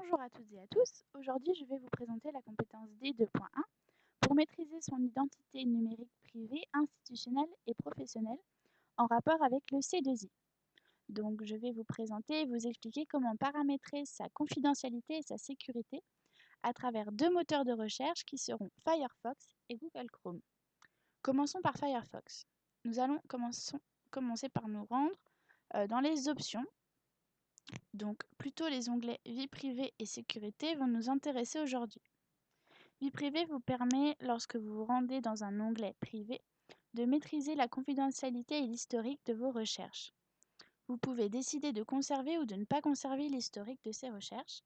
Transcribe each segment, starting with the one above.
Bonjour à toutes et à tous, aujourd'hui je vais vous présenter la compétence D2.1 pour maîtriser son identité numérique privée, institutionnelle et professionnelle en rapport avec le C2I. Donc je vais vous présenter et vous expliquer comment paramétrer sa confidentialité et sa sécurité à travers deux moteurs de recherche qui seront Firefox et Google Chrome. Commençons par Firefox. Nous allons commencer par nous rendre dans les options. Donc, plutôt les onglets Vie privée et Sécurité vont nous intéresser aujourd'hui. Vie privée vous permet, lorsque vous vous rendez dans un onglet Privé, de maîtriser la confidentialité et l'historique de vos recherches. Vous pouvez décider de conserver ou de ne pas conserver l'historique de ces recherches,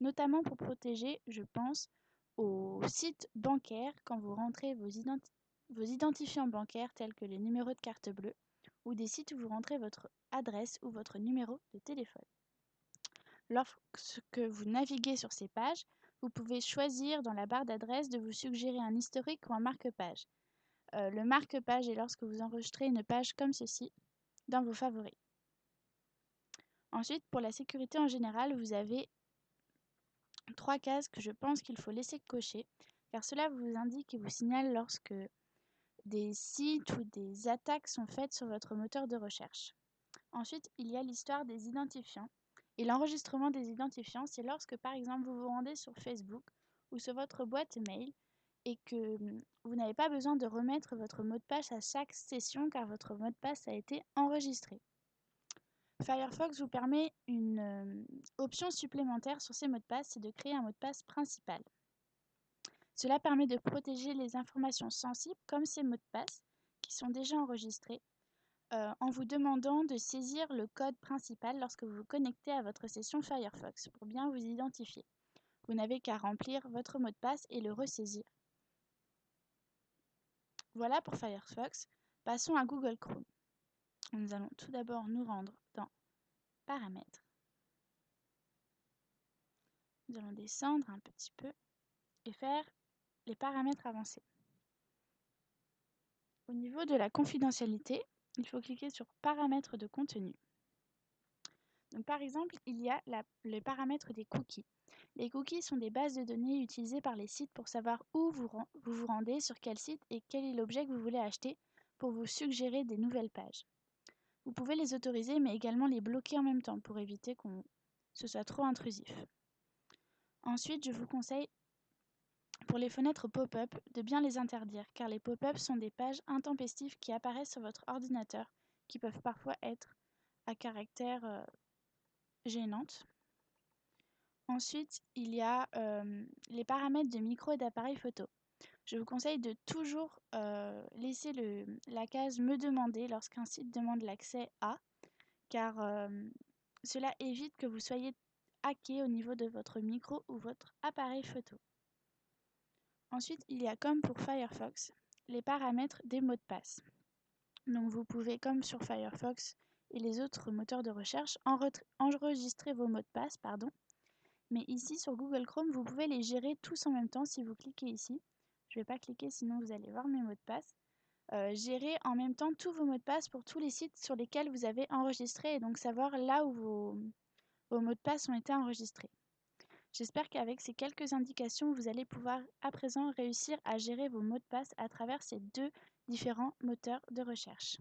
notamment pour protéger, je pense, aux sites bancaires quand vous rentrez vos identifiants bancaires tels que les numéros de carte bleue ou des sites où vous rentrez votre adresse ou votre numéro de téléphone. Lorsque vous naviguez sur ces pages, vous pouvez choisir dans la barre d'adresse de vous suggérer un historique ou un marque-page. Le marque-page est lorsque vous enregistrez une page comme ceci dans vos favoris. Ensuite, pour la sécurité en général, vous avez 3 cases que je pense qu'il faut laisser cocher, car cela vous indique et vous signale lorsque des sites ou des attaques sont faites sur votre moteur de recherche. Ensuite, il y a l'histoire des identifiants. Et l'enregistrement des identifiants, c'est lorsque, par exemple, vous vous rendez sur Facebook ou sur votre boîte mail et que vous n'avez pas besoin de remettre votre mot de passe à chaque session car votre mot de passe a été enregistré. Firefox vous permet une option supplémentaire sur ces mots de passe, c'est de créer un mot de passe principal. Cela permet de protéger les informations sensibles comme ces mots de passe qui sont déjà enregistrés en vous demandant de saisir le code principal lorsque vous vous connectez à votre session Firefox pour bien vous identifier. Vous n'avez qu'à remplir votre mot de passe et le ressaisir. Voilà pour Firefox. Passons à Google Chrome. Nous allons tout d'abord nous rendre dans Paramètres. Nous allons descendre un petit peu et faire les paramètres avancés. Au niveau de la confidentialité, il faut cliquer sur Paramètres de contenu. Donc, par exemple, il y a les paramètres des cookies. Les cookies sont des bases de données utilisées par les sites pour savoir où vous vous rendez, sur quel site et quel est l'objet que vous voulez acheter pour vous suggérer des nouvelles pages. Vous pouvez les autoriser mais également les bloquer en même temps pour éviter que ce soit trop intrusif. Ensuite, je vous conseille pour les fenêtres pop-up de bien les interdire car les pop-up sont des pages intempestives qui apparaissent sur votre ordinateur qui peuvent parfois être à caractère gênante. Ensuite, il y a les paramètres de micro et d'appareil photo. Je vous conseille de toujours laisser la case Me demander lorsqu'un site demande l'accès à, car cela évite que vous soyez hacké au niveau de votre micro ou votre appareil photo. Ensuite, il y a comme pour Firefox, les paramètres des mots de passe. Donc vous pouvez, comme sur Firefox et les autres moteurs de recherche, enregistrer vos mots de passe, mais ici sur Google Chrome, vous pouvez les gérer tous en même temps si vous cliquez ici. Je ne vais pas cliquer sinon vous allez voir mes mots de passe. Gérer en même temps tous vos mots de passe pour tous les sites sur lesquels vous avez enregistré et donc savoir là où vos mots de passe ont été enregistrés. J'espère qu'avec ces quelques indications, vous allez pouvoir à présent réussir à gérer vos mots de passe à travers ces deux différents moteurs de recherche.